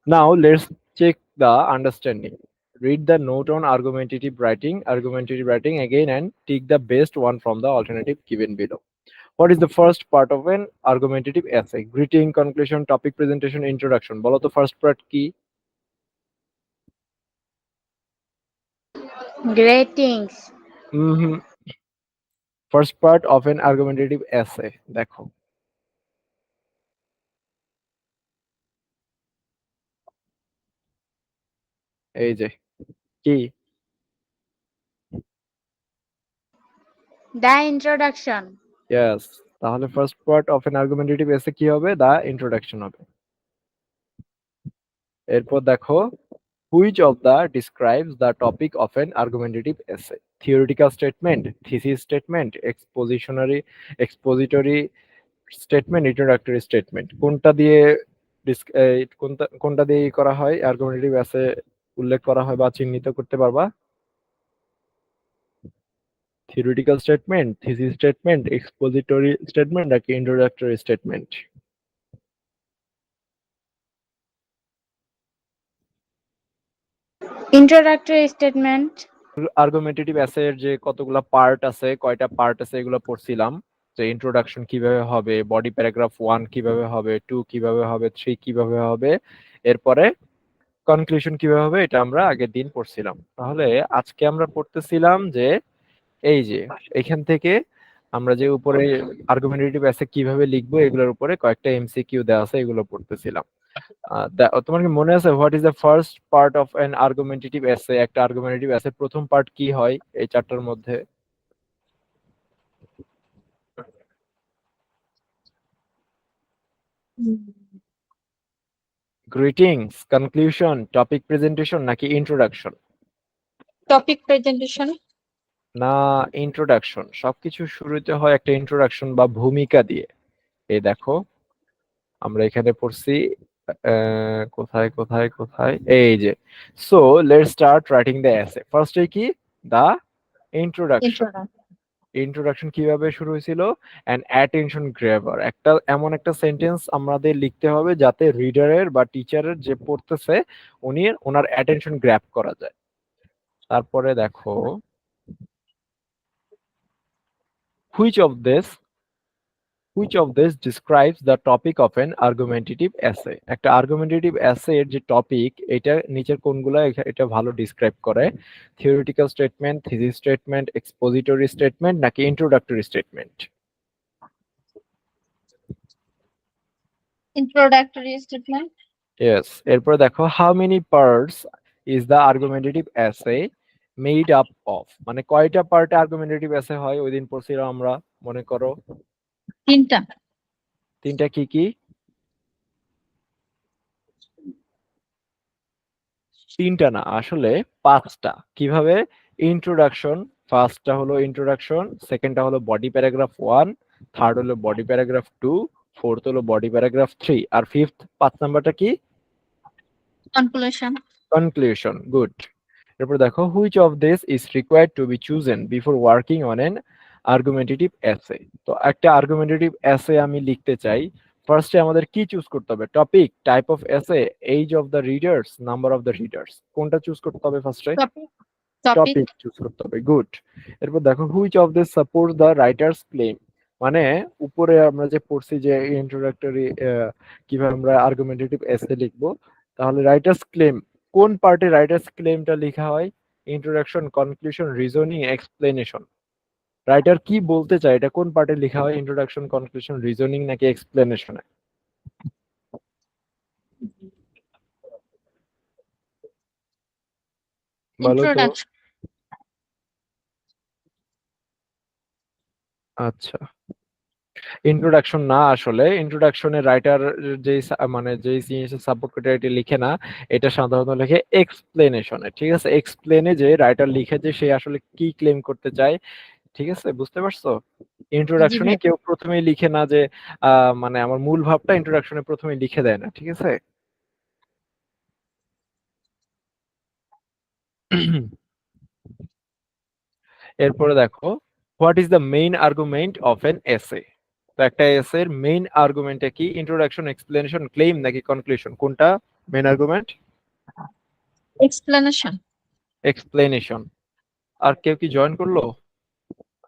Now let's check the understanding. Read the note on argumentative writing again and take the best one from the alternative given below. What is the first part of an argumentative essay? Greeting, conclusion, topic presentation, introduction. বলো তো first part কি? Greetings. Hmm, first part of an argumentative essay দেখো। এই যে কি? The introduction. Yes, তাহলে first part of an argumentative essay কি হবে? The introduction হবে। এরপর দেখো, which of the describes the topic of an argumentative essay? Theoretical statement, thesis statement, expository statement, introductory statement। কোনটা দিয়ে কোনটা দিয়ে করা হয় আর্গুমেন্টেটিভ এসে উল্লেখ করা হয় বা চিহ্নিত করতে পারবা? Theoretical statement, thesis statement, expository statement নাকি introductory statement? Introductory statement. Argumentative এসের যে কতগুলা পার্ট আছে, কয়টা পার্ট আছে এগুলো পড়ছিলাম। যে ইন্ট্রোডাকশন কিভাবে হবে, বডি প্যারাগ্রাফ 1 কিভাবে হবে, 2 কিভাবে হবে, 3 কিভাবে হবে, এরপরে কনক্লুশন কিভাবে হবে, এটা আমরা আগের দিন পড়ছিলাম। তাহলে আজকে আমরা পড়তেছিলাম যে এই যে এখান থেকে আমরা যে উপরে আর্গুমেন্টেটিভ এসে কিভাবে লিখবো এগুলোর উপরে কয়েকটা এমসিকিউ দেওয়া আছে, এগুলো পড়তেছিলাম। তোমার কি মনে আছে what is the first part of an argumentative এসে? একটা আর্গুমেন্টেটিভ এসে প্রথম পার্ট কি হয় এই চারটার মধ্যে? গ্রিটিংস, কনক্লুশন, টপিক প্রেজেন্টেশন নাকি ইন্ট্রোডাকশন? Topic presentation. না, ইন্ট্রোডাকশন। সবকিছু শুরুতে হয় একটা ইন্ট্রোডাকশন বা ভূমিকা দিয়ে। এই দেখো আমরা এখানে পড়ছি কোথায় কোথায় কোথায়, এই যে so let's start writing the essay. ফার্স্টে কি? দা ইন্ট্রোডাকশন। Introduction. ইন্ট্রোডাকশন কিভাবে শুরু হয়েছিল? অ্যান অ্যাটেনশন গ্র্যাবার, একটা এমন একটা সেন্টেন্স আমাদের লিখতে হবে যাতে রিডারের বা টিচারের যে পড়তেছে উনি ওনার অ্যাটেনশন গ্র্যাব করা যায়। তারপরে দেখো which of this Which of this describes the topic of an argumentative essay? একটা আর্গুমেন্টেটিভ এসে এর যে টপিক এটা নিচের কোনগুলা এটা ভালো ডিসক্রাইব করে? Theoretical statement, thesis statement, expository statement নাকি introductory statement? Introductory statement. Yes. এরপর দেখো how many parts is the argumentative essay made up of, মানে কয়টা পার্টে আর্গুমেন্টেটিভ এসে হয় ওই দিন পড়ছিলাম আমরা, মনে করো। তিনটা। তিনটা কি কি? তিনটা না, আসলে পাঁচটা। কিভাবে? ইন্ট্রোডাকশন, ফার্স্টটা হলো ইন্ট্রোডাকশন, সেকেন্ডটা হলো বডি প্যারাগ্রাফ 1, থার্ড হলো বডি প্যারাগ্রাফ 2, ফোর্থ হলো বডি প্যারাগ্রাফ 3, আর ফিফথ 5 নাম্বারটা কি? Conclusion. কনক্লুশন। গুড। এরপর দেখো which of this is required to be chosen before working on an argumentative essay. তো একটা আর্গুমেন্টেটিভ এসে আমি লিখতে চাই, ফার্স্টে আমাদের কি চুজ করতে হবে? Topic, type of essay, age of the readers, number of the readers. কোনটা চুজ করতে হবে ফার্স্টে? Topic. Topic. টপিক চুজ করতে হবে। গুড। এরপর দেখো which of this support the writer's claim, মানে উপরে আমরা যে পড়ছি যে ইন্ট্রোডাক্টরি কিভাবে আমরা আর্গুমেন্টেটিভ এসে লিখবো, তাহলে রাইটার্স ক্লেম কোন পার্টে রাইটার্স ক্লেমটা লেখা হয়? Introduction, conclusion, reasoning, explanation. Writer কি বলতে চায় এটা কোন পার্টে লেখা হয়? ইন্ট্রোডাকশন, কনক্লুশন, রিজনিং নাকি এক্সপ্লেনেশনে? বলো তো। Introduction. আচ্ছা, ইন্ট্রোডাকশন না, আসলে ইন্ট্রোডাকশনে রাইটার যেই মানে যেই জিনিসের সাপোর্ট করে এটা লিখে না, এটা সাধারণত লেখে এক্সপ্লেনেশনে। ঠিক আছে, এক্সপ্লেনে যে রাইটার লিখে যে সে আসলে কি ক্লেম করতে চায়। ঠিক আছে, বুঝতে পারছো? জি ইন্ট্রোডাকশনে ভাইয়া। কেউ প্রথমেই লিখে না যে মানে আমার মূল ভাবটা ইন্ট্রোডাকশনে প্রথমে লিখে দেয় না। ঠিক আছে। এরপরে দেখো what is the main argument of N এসে। তো একটা এসের মেইন আর্গুমেন্টটা কি? ইন্ট্রোডাকশন, এক্সপ্লেনেশন, ক্লেম নাকি কনক্লুশন? কোনটা মেইন আর্গুমেন্ট? এক্সপ্লেনেশন। এক্সপ্লেনেশন। আর কেউ কি জয়েন করলো?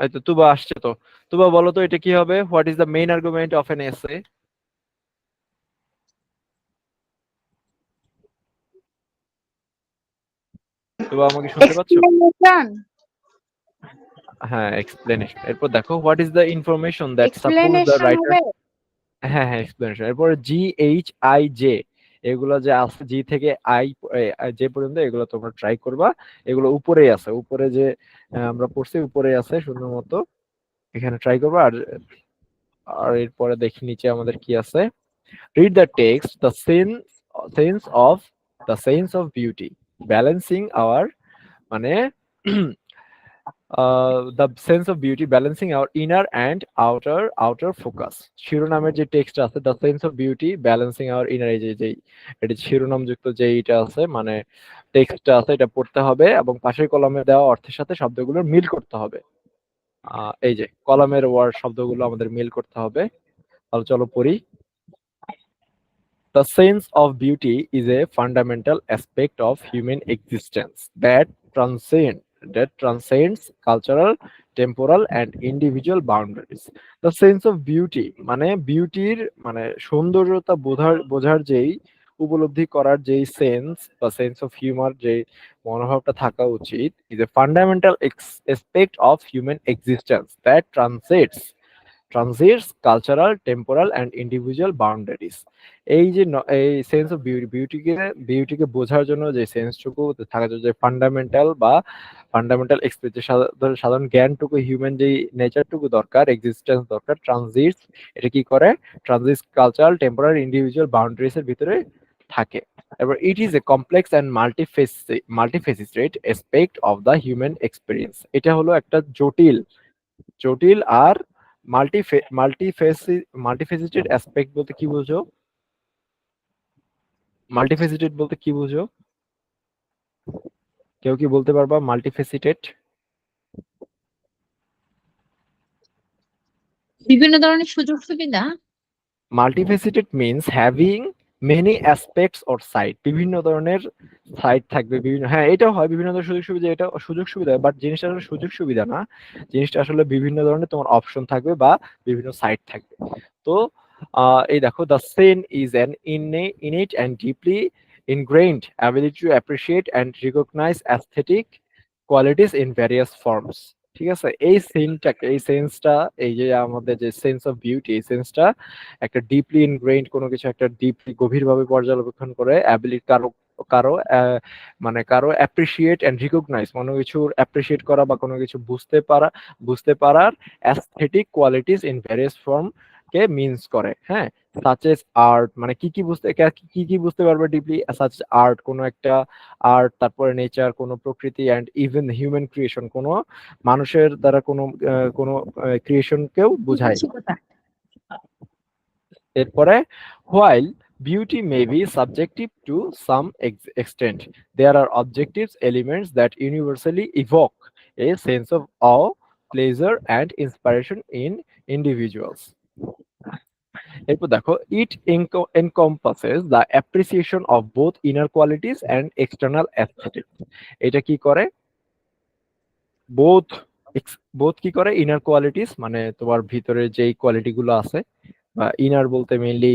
এই তো তুবা আসছে। তো তুবা বলো তো এটা কি হবে? What is the main argument of N এসে? তুবা আমাকে শুনতে পাচ্ছো? Explanation. হ্যাঁ, এক্সপ্লেনেশন। এরপর দেখো what is the information that suppose the Explanation writer. হবে। হ্যাঁ হ্যাঁ, এক্সপ্লেনেশন। এরপরে জি এইচ আই জে, এগুলো যে আছে জি থেকে আই যে পর্যন্ত, এগুলো তোমরা ট্রাই করবা। এগুলো উপরেই আছে, উপরে যে আমরা পড়ছি উপরেই আছে সুন্দর মতো, এখানে ট্রাই করবা। আর আর এরপরে দেখি নিচে আমাদের কি আছে। Read the text, the sense of beauty, balancing our, মানে the sense of beauty balancing our inner and outer focus. শিরোনামের যে টেক্সট আছে, the sense of beauty balancing our inner, এই যে এটি শিরোনাম যুক্ত যে এটা আছে, মানে টেক্সটটা আছে, এটা পড়তে হবে এবং পাশের কলামে দেওয়া অর্থের সাথে শব্দগুলোর মিল করতে হবে। এই যে কলামের ওয়ার্ড শব্দগুলো আমাদের মিল করতে হবে। তাহলে চলো পড়ি। The sense of beauty is a fundamental aspect of human existence that transcends cultural, temporal, and individual boundaries. The sense of beauty মানে বিউটির মানে সৌন্দর্যতা বোঝার যেই উপলব্ধি করার যেই সেন্স বা সেন্স অফ হিউমার যে মনোভাবটা থাকা উচিত, is a fundamental aspect of human existence that transcends cultural, temporal and individual boundaries. এই যে এই সেন্স অফ বিউটিকে বোঝার জন্য যে সেন্সটুকু থাকার জন্য যে ফান্ডামেন্টাল এক্সপেরিয়েন্স, সাধারণ জ্ঞানটুকু, হিউম্যান যে নেচারটুকু দরকার, এক্সিস্টেন্স দরকার, ট্রানজিটস, এটা কি করে? Transits cultural, temporal, individual boundaries এর ভিতরে থাকে। এবার it is a complex and multifaceted aspect of the human experience. এটা হলো একটা জটিল আর মাল্টিফেসিটেড অ্যাসপেক্ট বলতে কি বুঝো? মাল্টিফেসিটেড বলতে কি বুঝো? কেউ কি বলতে পারবা মাল্টিফেসিটেড? বিভিন্ন ধরনের সুযোগ সুবিধা। Multifaceted means having many aspects or side, বিভিন্ন ধরনের সাইড থাকবে, বিভিন্ন, হ্যাঁ এটাও হয় বিভিন্ন ধরনের সুযোগ সুবিধা, এটা সুযোগ সুবিধা, বাট জিনিসটা আসলে সুযোগ সুবিধা না, জিনিসটা আসলে বিভিন্ন ধরনের তোমার অপশন থাকবে বা বিভিন্ন সাইড থাকবে। তো এই দেখো, the Sen is an innate and deeply ingrained ability to appreciate and recognize aesthetic qualities in various forms. ঠিক আছে, এই সেন্সটা, এই যে আমাদের যে সেন্স অফ বিউটি, এই সেন্সটা একটা ডিপলি ইনগ্রেইন্ড কোনো কিছু একটা ডিপলি গভীরভাবে পর্যবেক্ষণ করে, অ্যাবিলিটি কারো কারো কারো অ্যাপ্রিসিয়েট এন্ড রিকগনাইজ, কোনো কিছুর অ্যাপ্রিসিয়েট করা বা কোনো কিছু বুঝতে পারার aesthetic qualities in various form K means করে। হ্যাঁ, সাচ এস আর্ট, মানে কি বুঝতে পারবে ডিপলি? সাচ আর্ট, কোনো একটা আর্ট, তারপরে নেচার, কোনো প্রকৃতি, অ্যান্ড ইভেন হিউম্যান ক্রিয়েশন, কোনো মানুষের দ্বারা কোনো ক্রিয়েশনকেও বোঝায়। এরপরে, while beauty may be subjective to some extent, there are objective elements that universally evoke a sense of awe, pleasure, and inspiration in individuals. এরপর দেখো, it encompasses the appreciation of both inner qualities and external aesthetics. এটা কি করে? Both both কি করে? Inner qualities, মানে তোমার ভিতরে যেই কোয়ালিটি গুলো আছে, ইনার বলতে মেইনলি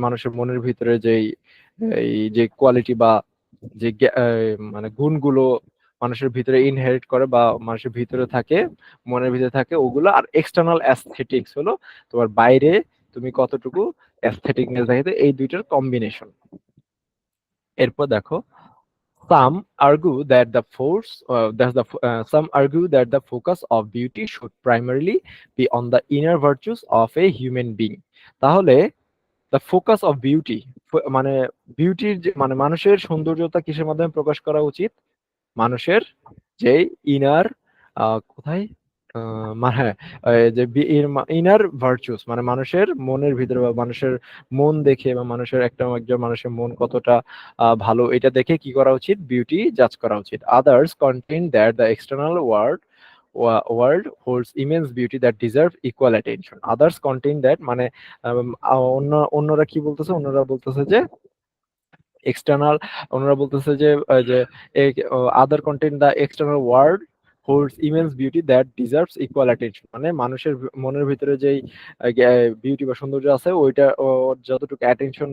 মানুষের মনের ভিতরে এই যে কোয়ালিটি বা যে মানে গুণগুলো মানুষের ভিতরে ইনহেরিট করে বা মানুষের ভিতরে থাকে, মনের ভিতরে থাকে ওগুলো। আর এক্সটার্নাল অ্যাস্থেটিক্স হলো তোমার বাইরে তুমি কতটুকু অ্যাস্থেটিকনেস দেখাতে, এই দুইটার কম্বিনেশন। এরপর দেখো, some argue that the focus of beauty should primarily be on the inner virtues of a human being. তাহলে দ্য ফোকাস অফ বিউটি, মানে বিউটির মানে মানুষের সৌন্দর্যতা কিসের মাধ্যমে প্রকাশ করা উচিত? মানুষের যে ইনার, কোথায়, হ্যাঁ, যে ইনার ভার্চুস, মানে মানুষের মনের ভিতরে বা মানুষের মন দেখে, বা একজন মানুষের মন কতটা ভালো, এটা দেখে কি করা উচিত? বিউটি জাজ করা উচিত। Others contain that the external world holds immense beauty that deserve equal attention. Others contain that মানে অন্যরা কি বলতেছে, অন্যরা বলতেছে যে এক্সটার্নাল, ওনারা বলতেছে যে other content the external world holds immense beauty that deserves equal attention, মানে মানুষের মনের ভিতরে যেই বিউটি বা সৌন্দর্য আছে ওইটা যতটুকু অ্যাটেনশন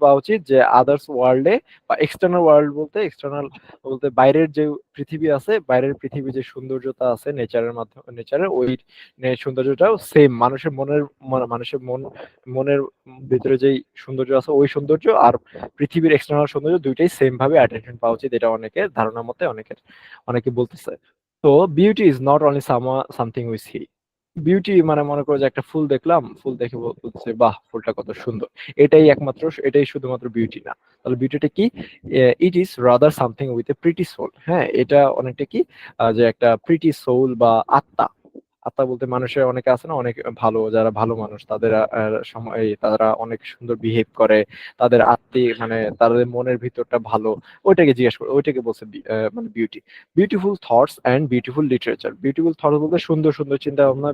পাওয়া উচিত, যে আদার্স ওয়ার্ল্ডে বা এক্সটার্নাল ওয়ার্ল্ড বলতে এক্সটার্নাল বলতে বাইরের যে পৃথিবী আছে, বাইরের পৃথিবী যে সৌন্দর্যতা আছে নেচারের মাধ্যমে, নেচারের ওই সৌন্দর্যটাও সেম মানুষের মনের ভিতরে যেই সৌন্দর্য আছে ওই সৌন্দর্য আর পৃথিবীর এক্সটার্নাল সৌন্দর্য দুইটাই সেম ভাবে অ্যাটেনশন পাওয়া উচিত, এটা অনেকের ধারণা মতে অনেকে বলতেছে। তো beauty is not only something we see. Beauty মানে মনে করো যে একটা ফুল দেখলাম, ফুল দেখে বলছে বাহ ফুলটা কত সুন্দর, এটাই শুধুমাত্র বিউটি না। তাহলে বিউটিটা কি? It is rather something with a pretty soul. হ্যাঁ, এটা অনেকটা কি যে একটা প্রিটি সোল বা আত্মা। আত্মা বলতে মানুষের অনেকে আছে না, অনেক ভালো, যারা ভালো মানুষ তাদের সময় তারা অনেক সুন্দর বিহেভ করে, তাদের মানে তাদের মনের ভিতরটা ভালো, ওইটাকে জিজ্ঞেস করে, ওইটাকে বলছে মানে beauty. Beautiful thoughts and beautiful literature. Beautiful thoughts বলতে সুন্দর সুন্দর চিন্তা ভাবনা,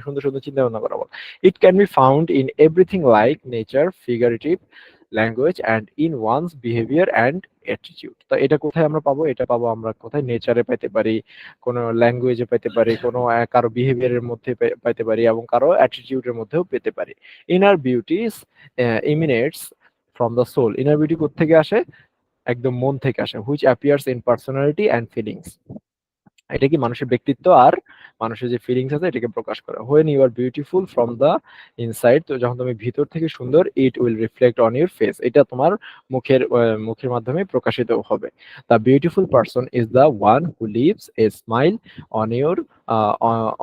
সুন্দর সুন্দর চিন্তা ভাবনা করা বল। It can be found in everything like nature, figurative language and in one's behaviour and attitude. তো এটা কোথায় আমরা পাবো? এটা পাবো আমরা কোথায়? নেচারে পাইতে পারি, কোনো ল্যাঙ্গুয়েজে পেতে পারি, কোনো কারো বিহেভিয়ারের মধ্যে পাইতে পারি, এবং কারো অ্যাটিটিউডের মধ্যেও পেতে পারি। Inner beauties emanates from the soul. Inner beauty কোত্থেকে আসে? একদম মন থেকে আসে। Which appears in personality and feelings. এটা কি মানুষের ব্যক্তিত্ব আর মানুষের যে ফিলিংস আছে এটাকে প্রকাশ করে। When you are beautiful from the inside, তো যখন তুমি ভিতর থেকে সুন্দর, it will reflect on your face, এটা তোমার মুখের মাধ্যমে প্রকাশিত হবে। The beautiful person is the one who leaves a smile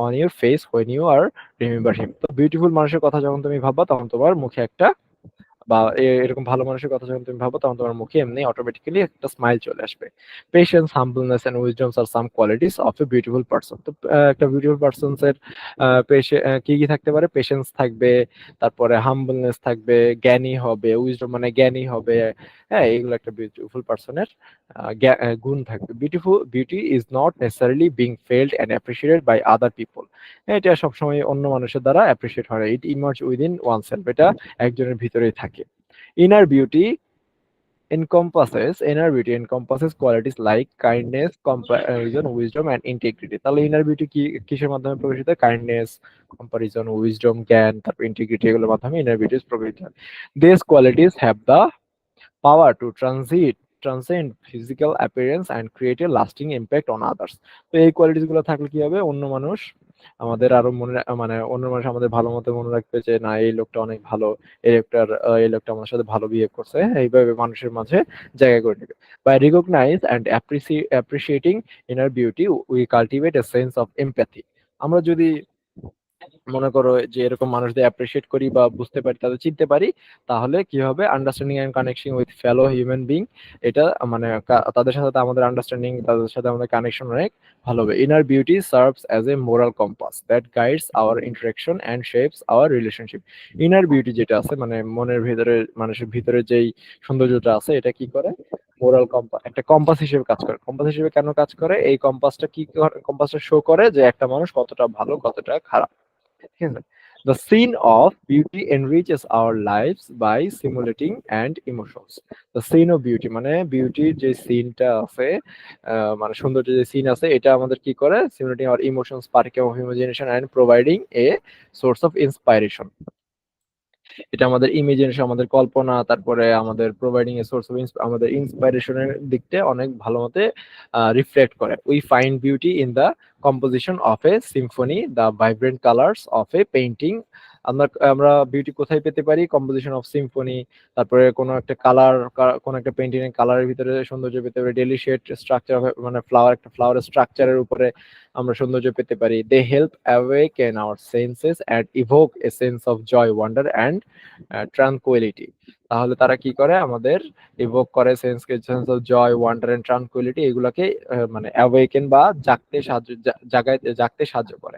on your face when you are remember him. তো বিউটিফুল মানুষের কথা যখন তুমি ভাববা তখন তোমার মুখে একটা, বা এরকম ভালো মানুষের কথা যখন তুমি ভাবো তখন তোমার মুখে এমনি অটোমেটিক্যালি একটা স্মাইল চলে আসবে। Patience, humbleness and wisdoms are some qualities of a beautiful person. তো একটা বিউটিফুল পারসনস এর কি কি থাকতে পারে? পেশেন্স থাকবে, তারপরে হাম্বলনেস থাকবে, জ্ঞানী হবে, উইজডম মানে জ্ঞানী হবে। হ্যাঁ, এগুলো একটা বিউটিফুল পারসনের গুণ থাকবে। Beauty is not necessarily being felt and appreciated by other people. এটা সবসময় অন্য মানুষের দ্বারা অ্যাপ্রিসিয়েট হয়। ইট ইমার্জ উইদিন ওয়ানসেলফ, এটা একজনের ভিতরেই থাকে। Inner beauty encompasses qualities like kindness, comparison, wisdom and integrity. তাহলে ইনার বিউটি কি কিসের মাধ্যমে প্রকাশিত হয়? কাইন্ডনেস, কম্পারিজন, উইজডম, জ্ঞান, তারপর ইন্টিগ্রিটি, এগুলোর মাধ্যমে ইনার বিউটি প্রকাশিত হয়। These qualities have the power to transcend physical appearance and create a lasting impact on others. তো এই কোয়ালিটিস গুলো থাকলে কি হবে? অন্য মানুষ আমাদের আরো মানে অন্য মানুষ আমাদের ভালো মতো মনে রাখবে যে না এই লোকটা অনেক ভালো, এই লোকটা আমার সাথে ভালো বিহেভ করছে। হ্যাঁ, এইভাবে মানুষের মাঝে জায়গা করে নেবে। By recognise and appreciating inner beauty we cultivate a sense of empathy. আমরা যদি মনে করো যে এরকম মানুষদের অ্যাপ্রিসিয়েট করি বা বুঝতে পারি, তাদের চিনতে পারি, তাহলে কি হবে? Understanding and connection with fellow human being. এটা মানে তাদের সাথে আমাদের আন্ডারস্ট্যান্ডিং, তাদের সাথে আমাদের কানেকশন অনেক ভালো হবে। Inner beauty serves as a moral compass that guides our interaction and shapes our relationship. Inner beauty যেটা আছে মানে মনের ভিতরে, মানুষের ভিতরে যেই সৌন্দর্যটা আছে, এটা কি করে? মোরাল কম্পাস, একটা কম্পাস হিসেবে কাজ করে। কম্পাস হিসেবে কেন কাজ করে? এই কম্পাসটা কম্পাসটা শো করে যে একটা মানুষ কতটা ভালো কতটা খারাপ। ঠিক আছে? The scene of beauty enriches our lives by stimulating and emotions. The scene of beauty মানে বিউটির যে সিনটা আছে, মানে সৌন্দর্য যে সিন আছে, এটা আমাদের কি করে? Stimulating our emotions, sparking of imagination and providing a source of inspiration. এটা আমাদের ইমাজিনেশন, আমাদের কল্পনা, তারপরে আমাদের প্রোভাইডিং এ সোর্স অফ আমাদের ইন্সপাইরেশনের দিকতে অনেক ভালো মতে রিফ্লেক্ট করে। We find beauty in the composition of A Symphony, the vibrant colours of A painting. আমরা বিউটি কোথায় পেতে পারি? কম্পোজিশন অফ সিম্ফনি, তারপরে কোনো একটা কালার, কোনো একটা পেইন্টিং এর কালারের ভিতরে সৌন্দর্য পেতে পারি। ডেলি শেড স্ট্রাকচার, মানে একটা ফ্লাওয়ারের স্ট্রাকচারের উপরে আমরা সৌন্দর্য পেতে পারি। They help awaken our senses and evoke a sense of joy, wonder and tranquillity. তাহলে তারা কি করে আমাদের ইভোক করে sense of joy, wonder and tranquillity, এগুলাকে মানে অ্যাওয়েকেন বা জাগতে সাহায্য করে।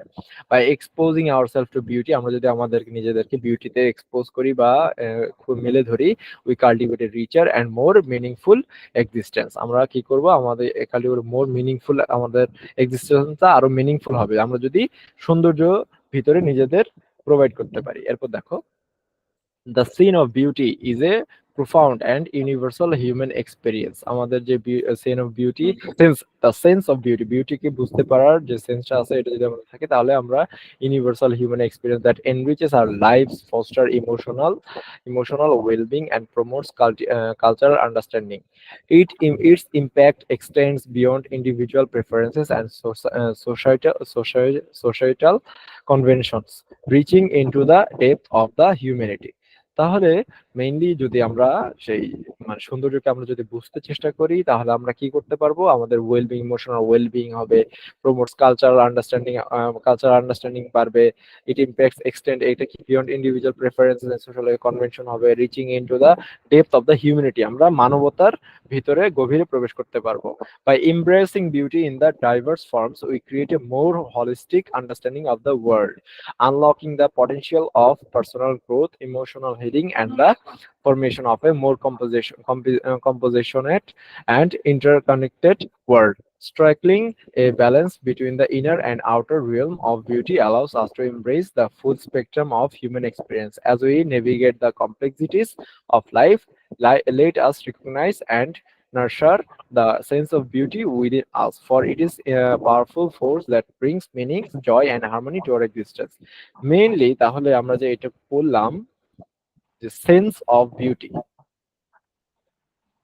By exposing ourselves to beauty, আমরা যদি আমাদেরকে নিজেদেরকে বিউটিতে এক্সপোজ করি বা খুব মেলে ধরি, we cultivate a richer and more meaningful existence. আমরা কি করব, আমাদের কাল্টিভেট মোর মিনিংফুল, আমাদের এক্সিস্টেন্সটা আরো মিনিংফুল হবে আমরা যদি সৌন্দর্য ভিতরে নিজেদের প্রোভাইড করতে পারি। এরপর দেখো, the scene of beauty is a profound and universal human experience. আমাদের যে scene of beauty, the sense of beauty, beauty কে বুঝতে পারার যে সেন্সটা আছে, এটা যদি আমাদের থাকে তাহলে আমরা universal human experience that enriches our lives, foster emotional well-being and promotes cultural understanding. Its impact extends beyond individual preferences and societal conventions, reaching into the depth of the humanity. তাহলে মেইনলি যদি আমরা সেই মানে সৌন্দর্যকে আমরা যদি বুঝতে চেষ্টা করি, তাহলে আমরা কি করতে পারবো, আমাদের ওয়েলবিং, ইমোশনাল ওয়েলবিং হবে, প্রমোটস কালচারাল আন্ডারস্ট্যান্ডিং বাড়বে, ইট ইম্প্যাক্টস এক্সটেন্ড, এটা কি beyond individual preferences and social convention হবে, reaching into the depth of the humanity, আমরা মানবতার ভিতরে গভীরে প্রবেশ করতে পারবো। By embracing beauty in the diverse forms we create a more holistic understanding of the world, unlocking the potential of personal growth, emotional healing, and the formation of a more compositionate and interconnected world. Striking a balance between the inner and outer realm of beauty allows us to embrace the full spectrum of human experience. As we navigate the complexities of life, let us recognize and nurture the sense of beauty within us, for it is a powerful force that brings meaning, joy, and harmony to our existence. Mainly তাহলে আমরা যে এটা বললাম যে sense of beauty,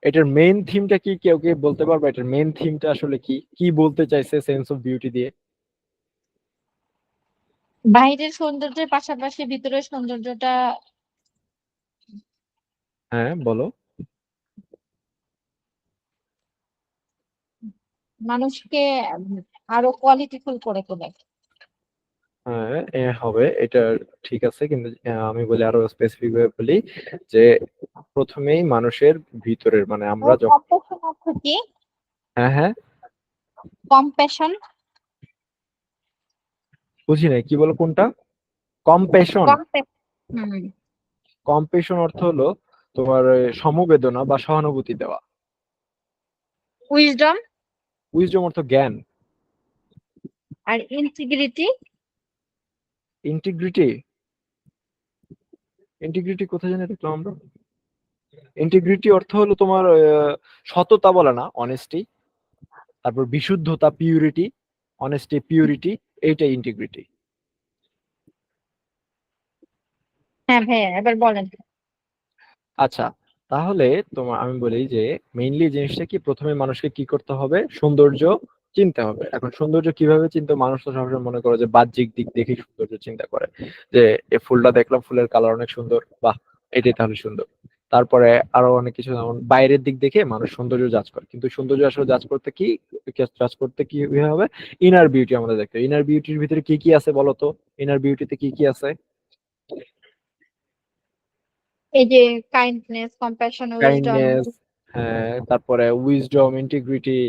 এটার main থিমটা কি, কেউ কি বলতে পারবে এটার মেইন থিমটা আসলে কি, কি বলতে চাইছে সেন্স অফ বিউটি দিয়ে? বাইরের সৌন্দর্যের পাশাপাশি ভিতরের সৌন্দর্যটা হ্যাঁ বলো। মানুষকে আরো কোয়ালিটিফুল করে তোলে। হ্যাঁ হবে এটা, ঠিক আছে, কিন্তু আমি বলি আরো স্পেসিফিক ভাবে বলি যে প্রথমেই মানুষের ভিতরের মানে আমরা যখন, কম্প্যাশন অর্থ কি? হ্যাঁ হ্যাঁ কম্প্যাশন, বুঝি নাই কি বলো, কোনটা? কম্প্যাশন? হুম, কম্প্যাশন অর্থ হলো তোমার সমবেদনা বা সহানুভূতি দেওয়া। উইজডম উইজডম অর্থ জ্ঞান। আর ইন্টিগ্রিটি। ইন্টিগ্রিটি, ইন্টিগ্রিটি কোথায় জানি দেখলাম আমরা। ইন্টিগ্রিটি অর্থ হলো তোমার সততা বলে না, অনেস্টি, তারপর বিশুদ্ধতা, পিউরিটি, অনেস্টি, পিউরিটি, এইটাই ইন্টিগ্রিটি। হ্যাঁ ভাইয়া, এবার বলেন। আচ্ছা, তাহলে তোমার আমি বলি যে মেইনলি জিনিসটা কি, প্রথমে মানুষকে কি করতে হবে, সৌন্দর্য চিনতে হবে। এখন সৌন্দর্য কিভাবে চিনতে, মানুষ তো সবসময় মনে করে যে বাহ্যিক দিক দেখে সৌন্দর্য চিন্তা করে, যে এই ফুলটা দেখলাম, ফুলের কালার অনেক সুন্দর, বাহ এটাই তাহলে সুন্দর। তারপরে আরো অনেক কিছু, যেমন বাইরের দিক দেখে মানুষ সৌন্দর্য জাজ করে, কিন্তু সৌন্দর্য আসলে জাজ করতে কি হবে, ইনার বিউটি আমাদের দেখতে হবে। ইনার বিউটির ভিতরে কি কি আছে বলো তো, ইনার বিউটিতে কি কি আছে? এই যে কাইন্ডনেস, কম্প্যাশন, উইজডম। কাইন্ডনেস, হ্যাঁ, তারপরে উইজডম, ইন্টিগ্রিটি,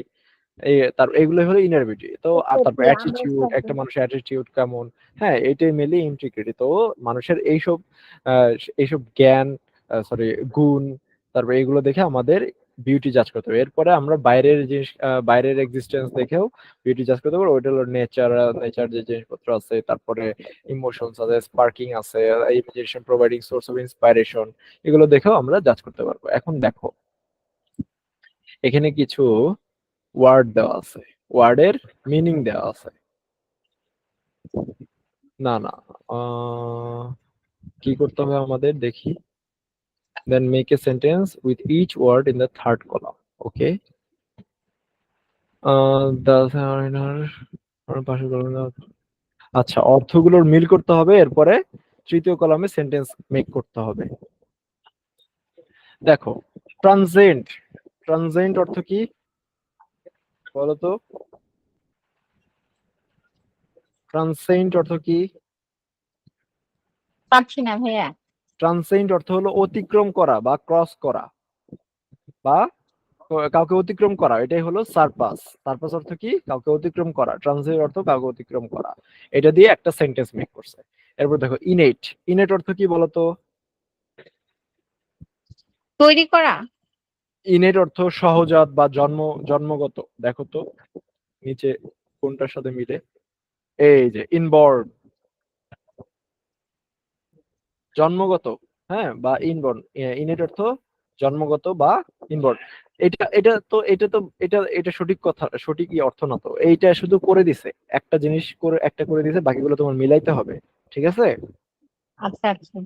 এই তার এগুলো হলো ইনার বিউটি। তো আর তারপর অ্যাটিটিউড, একটা মানুষের অ্যাটিটিউড কেমন, হ্যাঁ এটাই মেনলি ইন্টিগ্রিটি। তো মানুষের এইসব আহ, এইসব জ্ঞান, সরি গুণ, তারপর এগুলো দেখে আমাদের বিউটি জাজ করতে হবে। এরপরে আমরা বাইরের জিনিস, বাইরের এক্সিস্টেন্স দেখেও বিউটি জাজ করতে পারবো। ওইটা হলো নেচার যে জিনিসপত্র আছে, তারপরে ইমোশনস আছে, স্পার্কিং আছে, imagination providing source of inspiration, এগুলো দেখেও আমরা জাজ করতে পারবো। এখন দেখো, এখানে কিছু ওয়ার্ড দেওয়া আছে, ওয়ার্ডের মিনিং দেওয়া আছে। না না, কি করতে হবে আমাদের দেখি, then make a sentence with each word in the third column. Okay, পাশের কলামে, আচ্ছা অর্থগুলোর মিল করতে হবে, এরপরে তৃতীয় কলামে সেন্টেন্স মেক করতে হবে। দেখো, ট্রানজেন্ট, ট্রানজেন্ট অর্থ কি বলতো? ট্রানসেন্ট অর্থ কি? পাচ্ছি না ভাইয়া। ট্রান্সেন্ড অর্থ হলো অতিক্রম করা বা ক্রস করা বা কাউকে অতিক্রম করা, এটাই হলো সারপাস। সারপাস অর্থ কি? কাউকে অতিক্রম করা। ট্রান্সেন্ড অর্থ কাউকে অতিক্রম করা। এটা দিয়ে একটা সেন্টেন্স মেক করছে। এরপর দেখো ইনেট। ইনেট অর্থ কি বলতো? তৈরি করা। ইনেট অর্থ সহজাত বা জন্মগত। দেখো তো নিচে কোনটার সাথে মিলে। এই যে ইনবর্ন, জন্মগত। হ্যাঁ, বা ইনবর্ন। ইনেট অর্থ জন্মগত বা ইনবর্ন। এটা সঠিক কথা, সঠিক অর্থ না তো। এইটা শুধু করে দিছে, একটা জিনিস করে একটা করে দিছে, বাকিগুলো তোমার মিলাইতে হবে। ঠিক আছে। আচ্ছা আচ্ছা।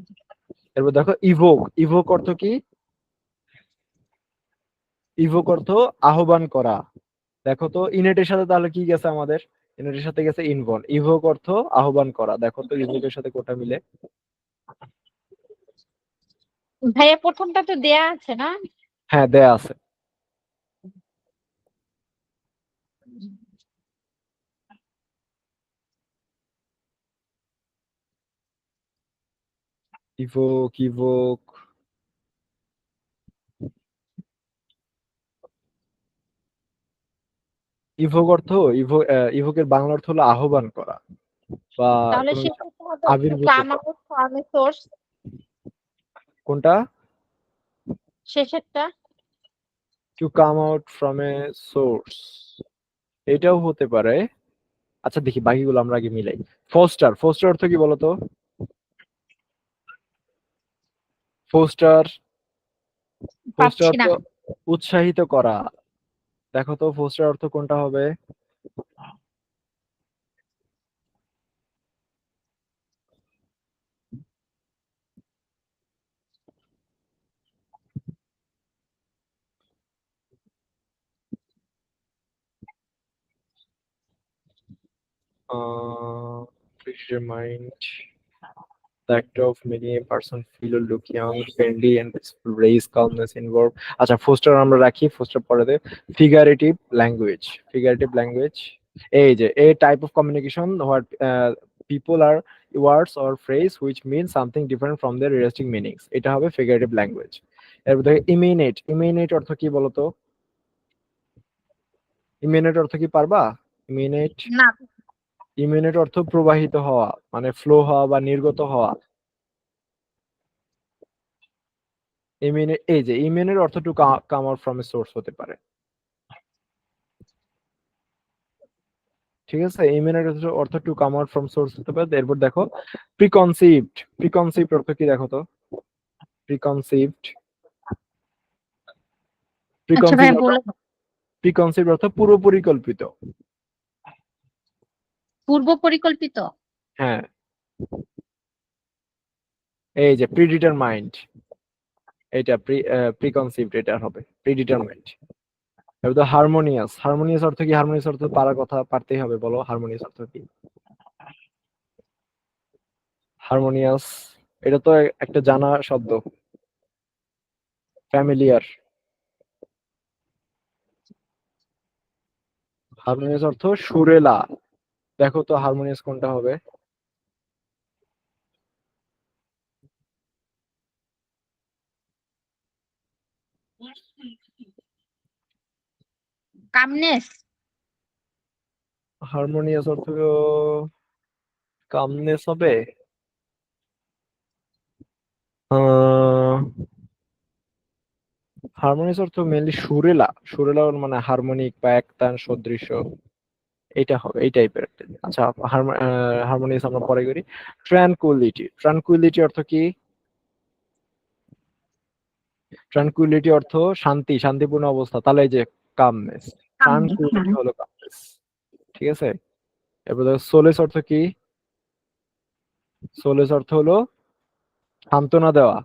এরপর দেখো ইভোক। ইভোক অর্থ কি? ইভোক অর্থ আহ্বান করা। দেখো তো ইনেটের সাথে তাহলে কি গেছে আমাদের? ইনেটের সাথে গেছে ইনভর্ন। ইভোক অর্থ আহ্বান করা। দেখো তো ইভোকের সাথে কোটা মিলে। ভাইয়া প্রথমটা তো দেয়া আছে না? হ্যাঁ, দেয়া আছে। ইভোক, ইভোক, ইভোক অর্থ ইভোকের বাংলা অর্থ হলো আহ্বান করা বা তাহলে কোনো কিছু শেষেরটা হবে টু আবির্ভূত কাম করা। Out from a source. কোনটা? শেষেরটা। To come out from a source, এটাও হতে পারে। আচ্ছা দেখি বাকিগুলো আমরা আগে মিলাই। ফোস্টার। ফোস্টার অর্থ কি বলতো? ফোস্টার, ফোস্টার পাচ্ছি অর্থ না। উৎসাহিত করা। দেখো তো ফোস্টার অর্থ কোনটা হবে? Please remind the act of making a person feel or look young, friendly, and raise calmness in verb. আচ্ছা ফোস্টার আমরা রাখি, ফোস্টার পরে দে। Figurative language. ফিগারেটিভ ল্যাঙ্গুয়েজ, এই যে a type of communication what people are words or phrase which mean something different from their realistic meanings, এটা হবে figurative language. এরপর দেখো ইমিনেট। ইমিনেট অর্থ কি বলতো? ইমিনেট অর্থ কি পারবা? ইমিনেট, না। ইমিনেট অর্থ প্রবাহিত হওয়া, মানে ফ্লো হওয়া বা নির্গত হওয়া। ইমিনেট, এই যে ইমিনের অর্থ to come out from a source হতে পারে। ঠিক আছে, ইমিনের অর্থ to come out from source হতে পারে। এরপর দেখো প্রিকনসিভড। প্রিকনসিভড অর্থ কি দেখো তো? প্রিকনসিভড, আচ্ছা প্রিকনসিভড ভাইয়া অর্থ, বলে। প্রিকনসিভড অর্থ পূর্ব পরিকল্পিত। পূর্ব পরিকল্পিত। হ্যাঁ, এই যে প্রিডিটারমাইন্ড, এটা প্রিকনসিভড, এটা হবে প্রিডিটারমাইন্ড। এবার তো হারমোনিয়াস। হারমোনিয়াস অর্থ কি? হারমোনিয়াস অর্থ পারার কথা, পারতেই হবে, বলো হারমোনিয়াস অর্থ কি? হারমোনিয়াস, এটা তো একটা জানা শব্দ, ফ্যামিলিয়ার। হারমোনিয়াস অর্থ সুরেলা। দেখো তো হারমোনিয়াস কোনটা হবে? কামনেস। হারমোনিয়াস অর্থ কামনেস হবে। হারমোনিয়াস অর্থ মেনলি সুরেলা। সুরেলা মানে হারমোনিক বা একতান সদৃশ, এটা হবে এই টাইপের একটা। আচ্ছা, হারমোনিয়াস আমরা পরে করি। ট্রানকুইলিটি। ট্রানকুইলিটি অর্থ কি? ট্রানকুইলিটি অর্থ শান্তি, শান্তিপূর্ণ অবস্থা। তাহলে এই যে কামনেস, কামনেস। ট্রানকুইলিটি হলো কামনেস। ঠিক আছে। এরপর দেখো সোলেস অর্থ কি? সোলেস অর্থ হলো সান্ত্বনা দেওয়া।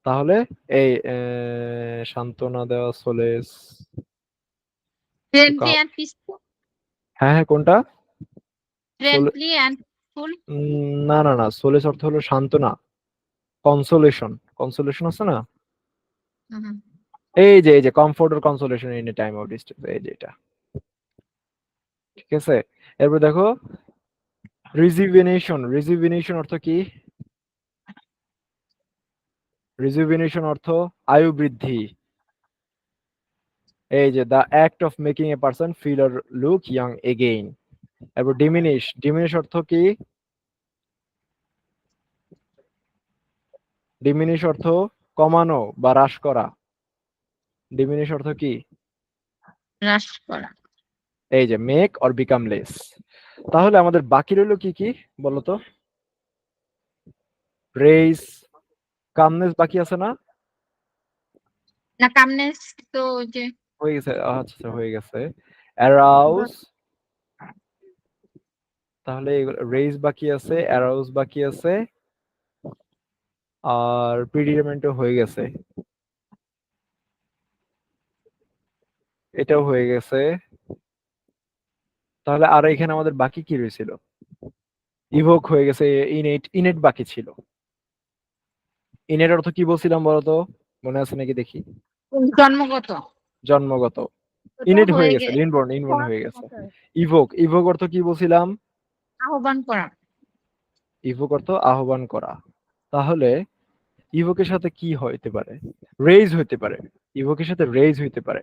তাহলে এই সান্ত্বনা দেওয়া, সোলেস। Friendly and peaceful. হ্যাঁ হ্যাঁ, কোনটা? সোলে, ফ্রেন্ডলি এন্ড পিসফুল। না না না, সোলেস অর্থ হলো সান্ত্বনা, কনসোলেশন। কনসোলেশন আছে না? এই যে comfort or consolation in a time of distress, এই যে এটা। ঠিক আছে। এরপর দেখো রিজুভিনেশন। রিজুভিনেশন অর্থ কি? রিজুভিনেশন অর্থ আয়ু বৃদ্ধি। এই যে the act of making a person feel or look young again. এরপর ডিমিনিশ, ডিমিনিশ অর্থ কি? ডিমিনিশ অর্থ কমানো বা হ্রাস করা। ডিমিনিশ অর্থ কি? হ্রাস করা। এই যে মেক অর বিকাম লেস। তাহলে আমাদের বাকি রইলো কি কি বলতো? রেইজ, কামনেস বাকি আছে না? না, কামনেস তো যে হয়ে গেছে, আচ্ছা হয়ে গেছে। অ্যারাউজ, তাহলে রেইজ বাকি আছে, অ্যারাউজ বাকি আছে, আর প্রিডিমেন্টও হয়ে গেছে, এটাও হয়ে গেছে। তাহলে আর এখানে আমাদের বাকি কি রয়েছিল? ইভোক হয়ে গেছে, ইনেট, ইনেট বাকি ছিল। ইনেট অর্থ কি বলছিলাম বলতো, মনে আছে নাকি দেখি? জন্মগত। জন্মগত। ওটা ইনেট হয়ে হয়ে গেছে, ইনবর্ন, ইনবর্ন হয়ে গেছে। গেছে। ইভোক, ইভোক অর্থ কি বলছিলাম? আহ্বান করা। ইভোক অর্থ আহ্বান করা। তাহলে ইভোকের সাথে কি হইতে পারে? রেইজ হইতে পারে, ইভোকের সাথে রেইজ হইতে পারে,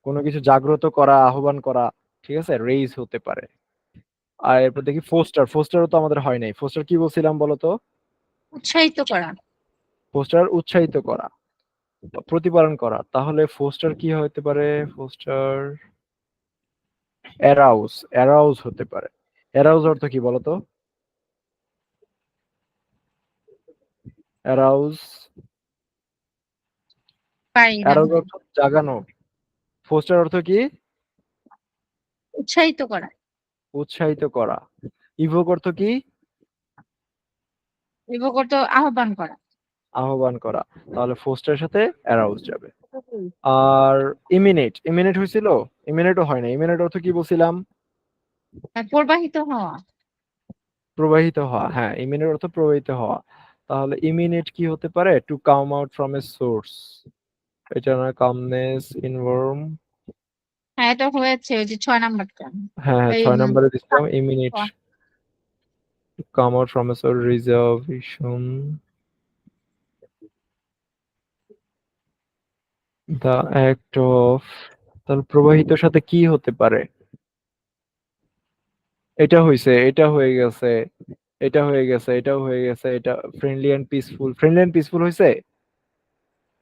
কোনো কিছু জাগ্রত করা, আহ্বান করা, ঠিক আছে, রেইজ হতে পারে। আর এরপর দেখি ফোস্টার, ফোস্টারও তো আমাদের হয় নাই। ফোস্টার কি বলছিলাম বলতো? উৎসাহিত করা। ফোস্টার উৎসাহিত করা, প্রতিপালন করা। তাহলে ফোস্টার কি হতে পারে? ফোস্টার অ্যারাউজ, অ্যারাউজ হতে পারে। অ্যারাউজ অর্থ কি বলতো? অ্যারাউজ, পারি না অ্যারাউজ ভাই। অর্থ জাগানো। ফোস্টার অর্থ কি? উৎসাহিত করা। উৎসাহিত করা। ইভোক অর্থ কি? বিভক্ত আহ্বান করা। আহ্বান করা। তাহলে ফোস্টারের সাথে অ্যারাউজ যাবে। আর ইমিনেট, ইমিনেট হয়েছিল? ইমিনেটও হয় না। ইমিনেট অর্থ কি বলছিলাম? প্রবাহিত হওয়া। প্রবাহিত হওয়া। হ্যাঁ, ইমিনেট অর্থ প্রবাহিত হওয়া। তাহলে ইমিনেট কি হতে পারে? To come out from a source. এটা না, কামনেস, ইনভর্ম। হ্যাঁ, এটা হয়েছে ওই যে 6 নাম্বারটা। হ্যাঁ হ্যাঁ, এই 6 নম্বরে দিচ্ছিলাম emanate, to come out from a source, reservation, the act of. তাহলে প্রবাহিতর সাথে কি হতে পারে? এটা হয়েছে, এটা হয়ে গেছে, এটা হয়ে গেছে, এটাও হয়ে গেছে, এটা friendly and peaceful. Friendly and peaceful হয়েছে?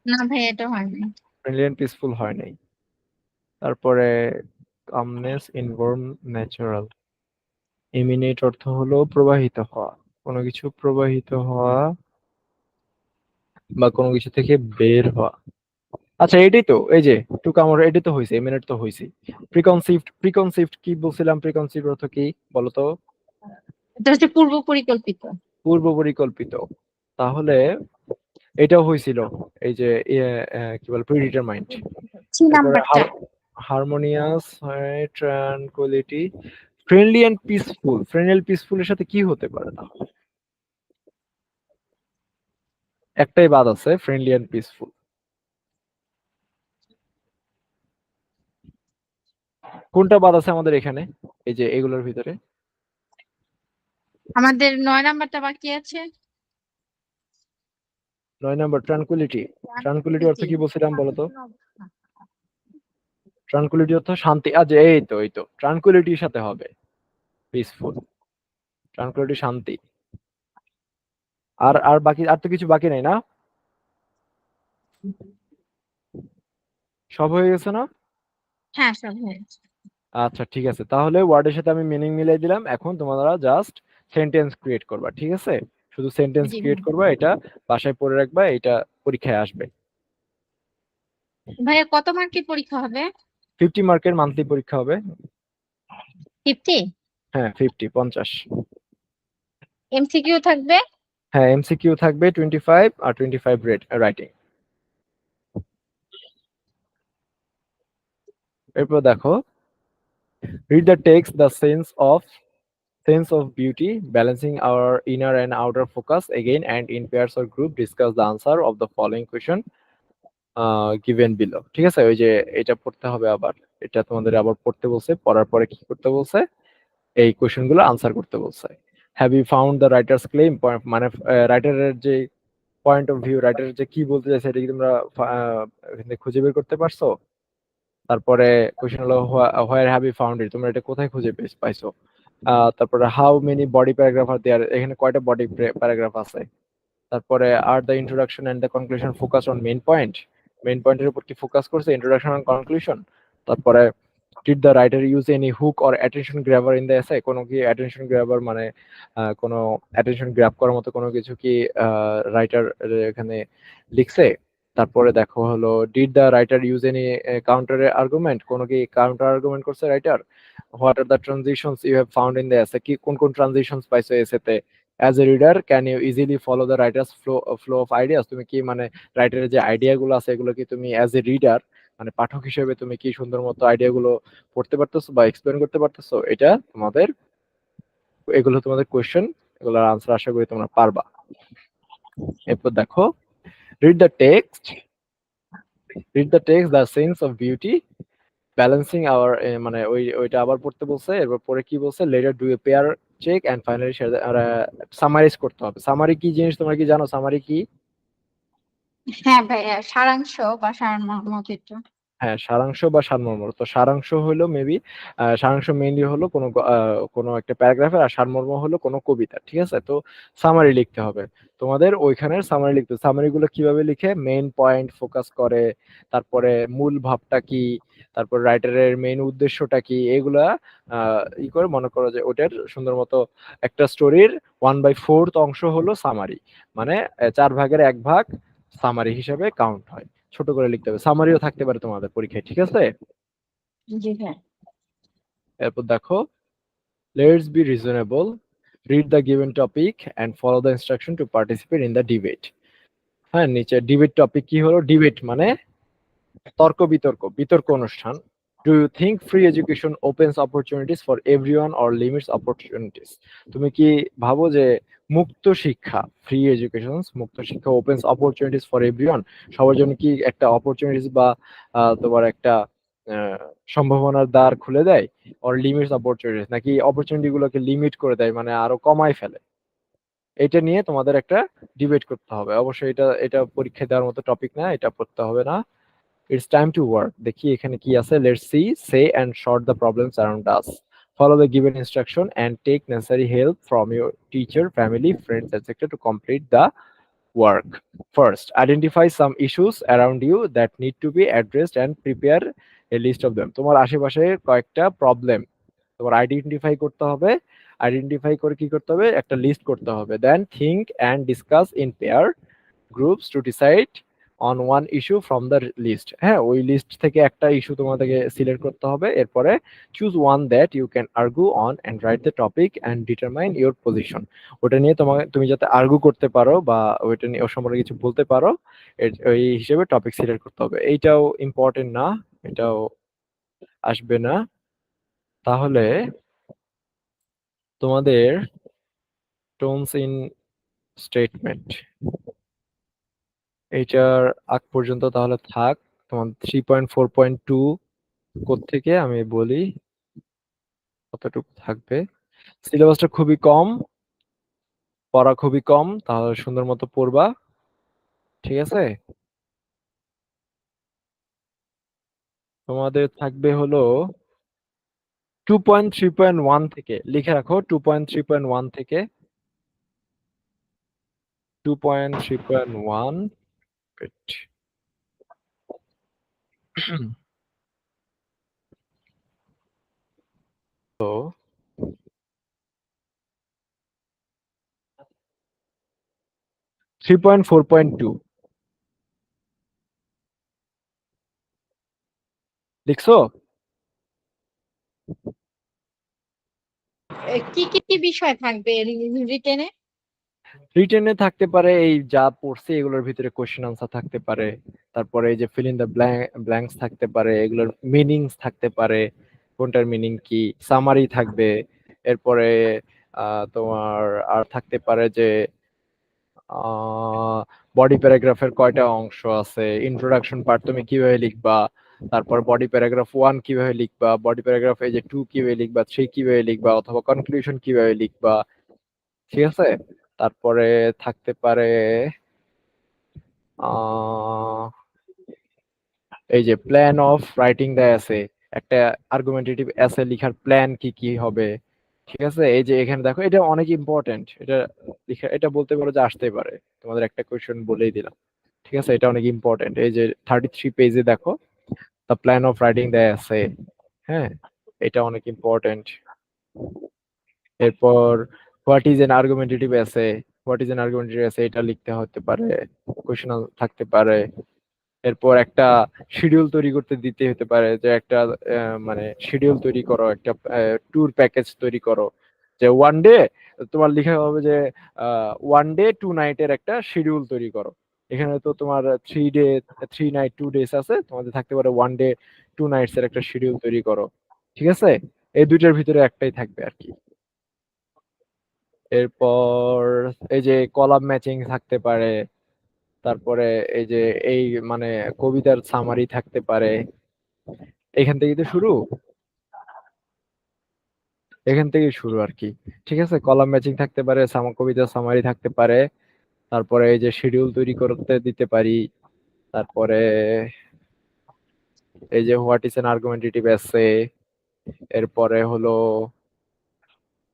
না ভাই, এটা হয়নি। ফ্রেন্ডলি এন্ড পিসফুল হয় নাই। তারপরে কামনেস, ইনভর্ম, ন্যাচারাল। ইমিনেট অর্থ হলো প্রবাহিত হওয়া, কোনো কিছু প্রবাহিত হওয়া বা কোনো কিছু থেকে বের হওয়া। আচ্ছা এটাই তো, এই যে টু কাম আউট, এটাই তো হয়েছে, ইমিনেট তো হয়েছে। প্রিকনসিভড, প্রিকনসিভড কি বলছিলাম? প্রিকনসিভড অর্থ কি বলতো? এটা হচ্ছে পূর্ব পরিকল্পিত। পূর্ব পরিকল্পিত। তাহলে এটাও হয়েছিল, এই যে কি বলে, প্রিডিটারমাইন্ড। এরপরে6 নাম্বারটা। Harmonious, tranquillity, friendly and peaceful. Friendly and পিসফুলের সাথে কি হতে পারে তাহলে? একটাই বাদ আছে, ফ্রেন্ডলি এন্ড পিসফুল। কোনটা বাদ আছে আমাদের এখানে, এই যে এগুলোর ভিতরে? আমাদের 9 নাম্বারটা বাকি আছে। 9 নম্বর ট্রানকুইলিটি। ট্রানকুইলিটি অর্থ কি বলছিলাম বলতো? ট্রানকুইলিটি অর্থ শান্তি। আজ এই তো, এই তো ট্রানকুইলিটির সাথে হবে পিসফুল। ট্রানকুইলিটি শান্তি। আর আর বাকি, আর তো কিছু বাকি নাই না? সব হয়ে গেছে না? হ্যাঁ, সব হয়েছে। আচ্ছা ঠিক আছে, তাহলে ওয়ার্ডের সাথে আমি মিনিং মিলাই দিলাম। এখন তোমরা জাস্ট সেন্টেন্স ক্রিয়েট করবা, ঠিক আছে? শুধু সেন্টেন্স জি ক্রিয়েট করবা, এটা বাসায় পড়ে রাখবা, এটা পরীক্ষায় আসবে। ভাইয়া, কত মার্কের পরীক্ষা হবে? 50 মার্কের মান্থলি পরীক্ষা হবে। 50। হ্যাঁ 50, 50। এমসিকিউ থাকবে। হ্যাঁ এমসিকিউ থাকবে 25, আর 25 রাইটিং। এরপর দেখো, read the text, the sense of beauty, balancing our inner and outer focus again, and in pairs or group discuss the answer of the following question given below। ঠিক আছে, ওই যে এটা পড়তে হবে আবার, এটা তোমাদের আবার পড়তে বলছে, পড়ার পরে কি করতে বলছে? এই কোশ্চেন গুলো আনসার করতে বলছে। Have you found the writer's claim, মানে রাইটারের যে পয়েন্ট অফ ভিউ, রাইটার যে কি বলতে চাইছে এটা কি তোমরা এখানে খুঁজে বের করতে পারছো? তারপরে কোশ্চেন হলো where have you found it, তোমরা এটা কোথায় খুঁজে পাইছো? তারপরে how many body paragraph are there, এখানে কয়টা বডি প্যারাগ্রাফ আছে? তারপরে are the introduction and the conclusion focus on main point, main পয়েন্টের উপর কি ফোকাস করছে ইন্ট্রোডাকশন এন্ড কনক্লুশন? তারপরে did the writer use any hook or attention grabber in the essay, কোনো কি অ্যাটেনশন গ্র্যাবার মানে কোনো অ্যাটেনশন গ্র্যাব করার মতো কোনো কিছু কি রাইটার এখানে লিখছে? তারপরে দেখো হলো did the writer use any counter argument, কোনো কি কাউন্টার আর্গুমেন্ট করছে writer? What are the transitions you have found in the essay, কি কোন কোন ট্রানজিশনস পাইছো এসেতে? As a reader can you easily follow the writer's flow of ideas, তুমি কি মানে রাইটারের যে আইডিয়া গুলো আছে এগুলো কি তুমি অ্যাজ এ রিডার মানে পাঠক হিসেবে তুমি কি সুন্দর মতো আইডিয়া গুলো পড়তে পারতেছো বা এক্সপ্লেন করতে পারতেছো? এটা তোমাদের, এগুলো তোমাদের কোয়েশ্চেন, এগুলোর আনসার আশা করি তোমরা পারবা। এরপর দেখো read the text, the sense of beauty balancing our, মানে ওইটা আবার পড়তে বলছে। এরপর পরে কি বলছে, later do a pair check and finally summarize করতে হবে। সামারি কি জিনিস তোমরা কি জানো? সামারি কি? হ্যাঁ ভাইয়া, সারাংশ বা সারমর্ম কিছু। হ্যাঁ, সারাংশ বা সারমর্ম। তো সারাংশ হলো মেবি, সারাংশ মেইনলি হলো কোনো কোনো একটা প্যারাগ্রাফের, আর সারমর্ম হলো কোনো কবিতা, ঠিক আছে? তো সামারি লিখতে হবে তোমাদের, ওইখানের সামারি লিখতে। সামারি গুলো কিভাবে লিখে, মেইন পয়েন্ট ফোকাস করে, তারপরে মূল ভাবটা কি, তারপর রাইটারের মেইন উদ্দেশ্যটা কি, এগুলা ই করে মনে করো যে ওটার সুন্দর মতো একটা স্টোরির 1/4 অংশ হলো সামারি, মানে 4/1 ভাগ সামারি হিসেবে কাউন্ট হয়। ছোট করে লিখতে হবে, সামারিও থাকতে পারে তোমাদের পরীক্ষায়, ঠিক আছে? জি হ্যাঁ। এরপর দেখো let's be reasonable, read the given topic and follow the instruction to participate in the debate. হ্যাঁ, নিচে ডিবেট টপিক কি হলো, ডিবেট মানে তর্ক বিতর্ক, বিতর্ক অনুষ্ঠান। Do you think free education opens opportunities for everyone or limits opportunities, তুমি কি ভাবো যে মুক্ত শিক্ষা, ফ্রি এডুকেশন, মুক্ত শিক্ষা ওপেন্স অপরচুনিটিস ফর এভরিওয়ান, সবার জন্য কি একটা অপরচুনিটিস বা তোমার একটা আহ, সম্ভাবনার দ্বার খুলে দেয়? অর লিমিটস অপরচুনিটিস, নাকি অপরচুনিটি গুলোকে লিমিট করে দেয়, মানে আরো কমায় ফেলে? এটা নিয়ে তোমাদের একটা ডিবেট করতে হবে। অবশ্যই এটা এটা পরীক্ষা দেওয়ার মতো টপিক না, এটা পড়তে হবে না। It's time to work. দেখি এখানে কি আছে। Let's see, say and sort the problems around us. Follow the given instruction and take necessary help from your teacher, family, friends, etc. to complete the work. First, identify some issues around you that need to be addressed and prepare a list of them. তোমার আশেপাশে কয়েকটা problem তোমার identify করতে হবে। Identify করে কি করতে হবে, একটা লিস্ট করতে হবে। Then think and discuss in pair groups to decide on one issue from the list. হ্যাঁ, ওই লিস্ট থেকে একটা ইস্যু তোমাদেরকে সিলেক্ট করতে হবে। এরপরে choose one that you can argue on and write the topic and determine your position. ওটা নিয়ে তুমি যাতে আর্গু করতে পারো বা ওইটা নিয়ে ওর সম্পর্কে কিছু বলতে পারো, ওই হিসেবে টপিক সিলেক্ট করতে হবে। এইটাও ইম্পর্টেন্ট না, এটাও আসবে না। তাহলে তোমাদের টোনস ইন স্টেটমেন্ট এইটার আগ পর্যন্ত তাহলে থাক। তোমার 3.4.2 কোত্থেকে আমি বলি কতটুকু থাকবে। সিলেবাসটা খুবই কম, পড়া খুবই কম, তাহলে সুন্দর মতো পড়বা, ঠিক আছে? তোমাদের থাকবে হলো 2.3.1 থেকে, লিখে রাখো 2.3.1 থেকে 2.3.1। তো 3.4.2 লিখছো? কি কি কি বিষয় থাকবে রিটেনে? রিটেনে থাকতে পারে এই যা পড়ছি এগুলোর ভিতরে কোশ্চেন আনসার থাকতে পারে, তারপরে এই যে ফিল ইন দ্য ব্ল্যাঙ্কস থাকতে পারে, এগুলোর মিনিংস থাকতে পারে, কোনটার মিনিং কি, সামারি থাকবে। এরপরে তোমার আর থাকতে পারে যে বডি প্যারাগ্রাফের কয়টা অংশ আছে, ইন্ট্রোডাকশন পার্ট তুমি কিভাবে লিখবা, তারপর বডি প্যারাগ্রাফ 1 কিভাবে লিখবা, বডি প্যারাগ্রাফ এই যে 2 কিভাবে লিখবা, 3 কিভাবে লিখবা, অথবা কনক্লুশন কিভাবে লিখবা, ঠিক আছে? তারপরে থাকতে পারে আহ, এই যে plan of writing the essay, একটা আর্গুমেন্টেটিভ এসে লিখার প্ল্যান কি কি হবে, ঠিক আছে। এই যে এখানে দেখো এটা অনেক ইম্পর্টেন্ট, এটা লিখা, এটা বলতে পারো যে আসতেই পারে, তোমাদের একটা কোয়েশ্চেন বলেই দিলাম, ঠিক আছে। এটা অনেক ইম্পর্টেন্ট, এই যে 33 পেজে দেখো, the plan of writing the essay, হ্যাঁ, এটা অনেক ইম্পর্টেন্ট। এরপর হোয়াট ইজ এন আর্গুমেন্টেটিভ এসে, হোয়াট ইজ এন আর্গুমেন্টেটিভ এসে, এটা লিখতে হতে পারে, কোয়েশ্চেন থাকতে পারে। এরপর একটা শিডিউল তৈরি করতে দিতে হতে পারে, যে একটা মানে শিডিউল তৈরি করো, একটা ট্যুর প্যাকেজ তৈরি করো, যে ওয়ান ডে তোমার লিখা হবে যে 1 day 2 night একটা শিডিউল তৈরি করো। এখানে তো তোমার 3 ডে 3 night 2 days আছে, তোমাদের থাকতে পারে 1 day 2 nights এর একটা শিডিউল তৈরি করো, ঠিক আছে। এই দুইটার ভিতরে একটাই থাকবে আর কি। এরপর এই যে কলাম ম্যাচিং থাকতে পারে, তারপরে এই যে এই মানে কবিতার সামারি থাকতে পারে। এখান থেকে তো শুরু, এখান থেকে শুরু আর কি, ঠিক আছে। কলাম ম্যাচিং থাকতে পারে, কবিতার সামারি থাকতে পারে, তারপরে এই যে শিডিউল তৈরি করতে দিতে পারি, তারপরে এই যে হোয়াট ইজ এন আর্গুমেন্টেটিভ এসে, এরপরে হলো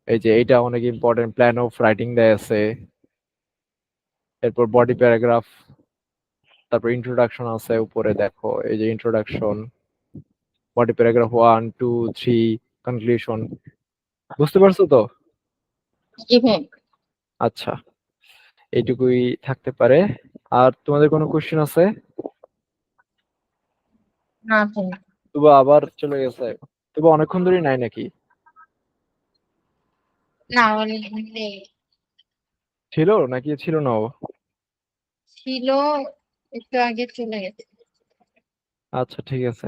এই যে এটা অনেক important, plan of writing the essay, এরপর বডি প্যারাগ্রাফ, তারপর ইন্ট্রোডাকশন আছে উপরে দেখো, এই যে ইন্ট্রোডাকশন, বডি প্যারাগ্রাফ 1 2 3, কনক্লুশন। বুঝতে পারছো তো? জি ভাই। আচ্ছা, এইটুকুই থাকতে পারে। আর তোমাদের কোনো কোশ্চেন আছে? না ভাই। তুবা আবার চলে গেছে, তুবা অনেকক্ষণ ধরে নাই নাকি? না নেই। ছিল নাকি ছিল না ও? ছিল, একটু আগে চলে গেছে। আচ্ছা ঠিক আছে,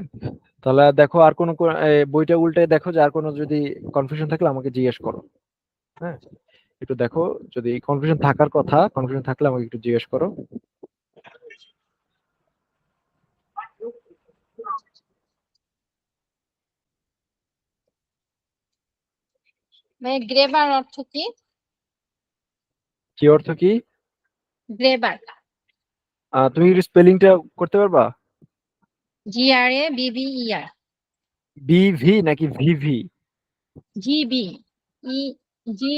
তাহলে দেখো আর কোনো বইটা উল্টে দেখো, যে আর কোনো যদি কনফিউশন থাকলে আমাকে জিজ্ঞেস করো, হ্যাঁ, একটু দেখো, যদি কনফিউশন থাকার কথা, কনফিউশন থাকলে আমাকে একটু জিজ্ঞেস করো। ভাই গ্রেবার অর্থ কি? কি অর্থ কি? গ্রেবার। তুমি কি স্পেলিংটা করতে পারবা? GRABBER। বিভি নাকি ভিভি? GB ই জি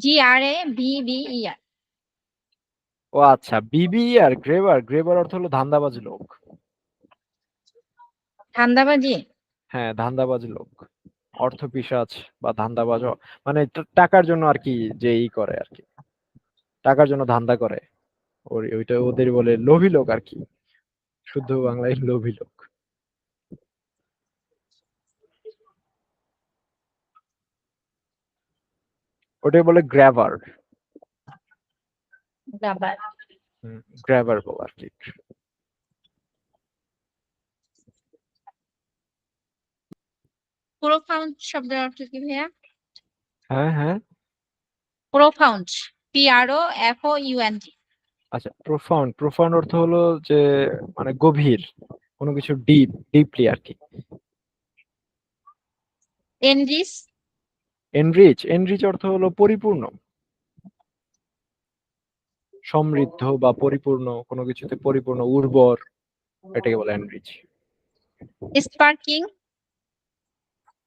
GRABBER। ও আচ্ছা, বিবি আর গ্রেবার, গ্রেবার অর্থ হলো ধান্দাবাজ লোক। ধান্দাবাজি। হ্যাঁ, ধান্দাবাজ লোক, অর্থ পিশাচ বা ধান্দাবাজ, মানে টাকার জন্য আর কি, যে ই করে আর কি, টাকার জন্য ধান্দা করে, ওইটা ওদের বলে লোভী লোক আর কি, শুদ্ধ বাংলায় লোভী লোক। ওটাই বলে গ্র্যাবার। গ্রাবার। গ্র্যাবার বল আর কি। প্রোফাউন্ড শব্দের অর্থ কি ভাইয়া? হ্যাঁ হ্যাঁ। Profound, PROFOUND। আচ্ছা, প্রোফাউন্ড, প্রোফাউন্ড অর্থ হলো যে মানে গভীর, কোনো কিছু ডিপলি আর কি। এনরিচ। এনরিচ, এনরিচ অর্থ হলো পরিপূর্ণ, সমৃদ্ধ বা পরিপূর্ণ, কোনো কিছুতে পরিপূর্ণ, উর্বর, এটাকে বলে enrich. Sparking.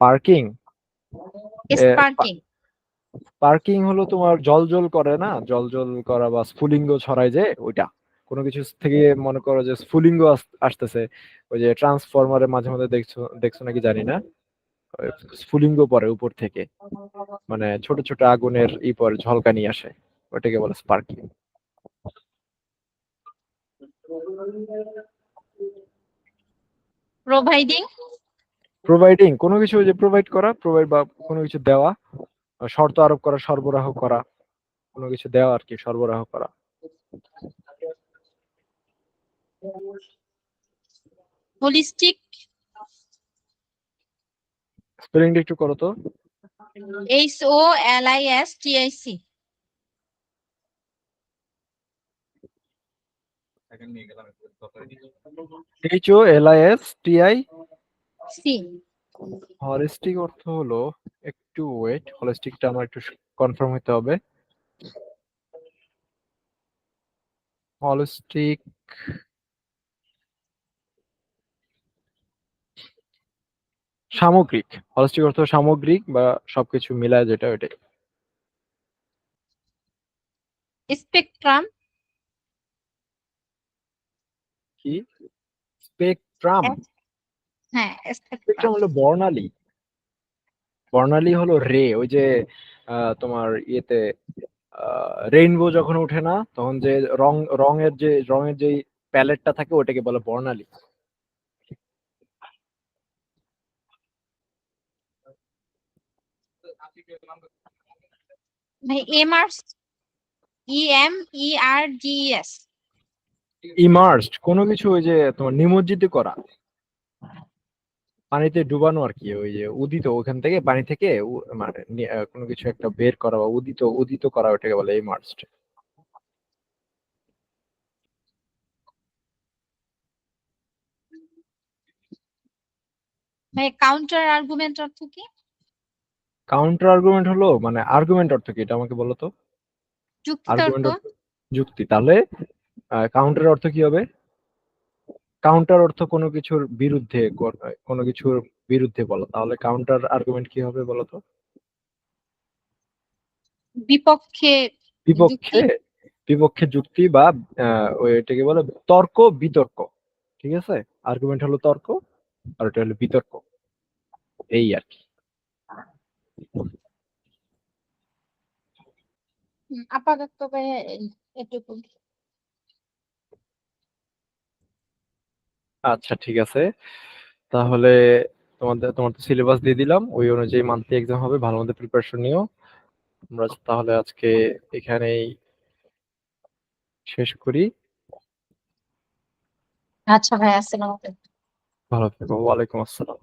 Parking, sparking. Parking হলো তোমার জল করে না, জল করা বা স্ফুলিঙ্গ ছড়ায় যে ওইটা, কোনো কিছু থেকে মনে করো যে স্ফুলিঙ্গ আসতেছে, ওই যে ট্রান্সফরমারে মাঝে মাঝে দেখছো দেখছো নাকি জানি না, ওই স্ফুলিঙ্গ পরে উপর থেকে, মানে ছোট ছোট আগুনের পরে ঝলকানি আসে, ওটাকে বলে স্পার্কিং। প্রোভাইডিং। প্রোভাইডিং, কোনো কিছু ওই যে প্রোভাইড করা, প্রোভাইড বা কোনো কিছু দেওয়া, শর্ত আরোপ করা, সরবরাহ করা, কোনো কিছু দেওয়া আর কি, সরবরাহ করা। হোলিস্টিক। স্পেলিংটা একটু করো তো। HOLISTIC। HOLISTI। সি। হলিস্টিক অর্থ হলো, একটু ওয়েট, হলিস্টিকটা আমার একটু কনফার্ম হতে হবে। হলিস্টিক সামগ্রিক, হলিস্টিক অর্থ সামগ্রিক বা সবকিছু মিলায় যেটা ওইটাই। স্পেকট্রাম। কি? স্পেকট্রাম? হ্যাঁ, স্পেকট্রাম স্পেকট্রাম। হলো বর্ণালী। বর্ণালী হলো রে, ওই যে তোমার ইয়েতে রেইনবো যখন ওঠে না তখন যে রঙের যে প্যালেটটা থাকে ওটাকে বলে বর্ণালী। ভাই এমার্স, EMERGES। ইমার্সড কোনো কিছু ওই যে তোমার নিমজ্জিত করা, পানিতে ডুবানো আর কি, ওই যে উদিত ওখান থেকে পানি থেকে মানে কোনো কিছু একটা বের করা বা উদিত উদিত করা ওটাকে বলে ইমার্সড। ভাই কাউন্টার আর্গুমেন্ট অর্থ কি? কাউন্টার আর্গুমেন্ট হলো মানে আর্গুমেন্ট অর্থ কি এটা আমাকে বলো তো। যুক্তিতর্ক। আর্গুমেন্ট অর্থ যুক্তি, তাহলে কাউন্টার অর্থ কি হবে? কাউন্টার অর্থ কোনো কিছুর বিরুদ্ধে, কোনো কিছুর বিরুদ্ধে বলো, তাহলে কাউন্টার আর্গুমেন্ট কি হবে বলো তো। বিপক্ষে যুক্তি। বিপক্ষে, বিপক্ষে যুক্তি বা এটাকে বলে তর্ক বিতর্ক। ঠিক আছে, আর্গুমেন্ট হলো তর্ক আর এটা হলো বিতর্ক, এই আর কি। আপাতত ভাই এটুকু। আচ্ছা ঠিক আছে, তাহলে তোমার তো সিলেবাস দিয়ে দিলাম, ওই অনুযায়ী মান্থলি এক্সাম হবে, ভালো মতো প্রিপারেশন নিও। আমরা তাহলে আজকে এখানেই শেষ করি। আচ্ছা ভাই, আসসালামু আলাইকুম। ভালো থেকো, ওয়ালাইকুম আসসালাম।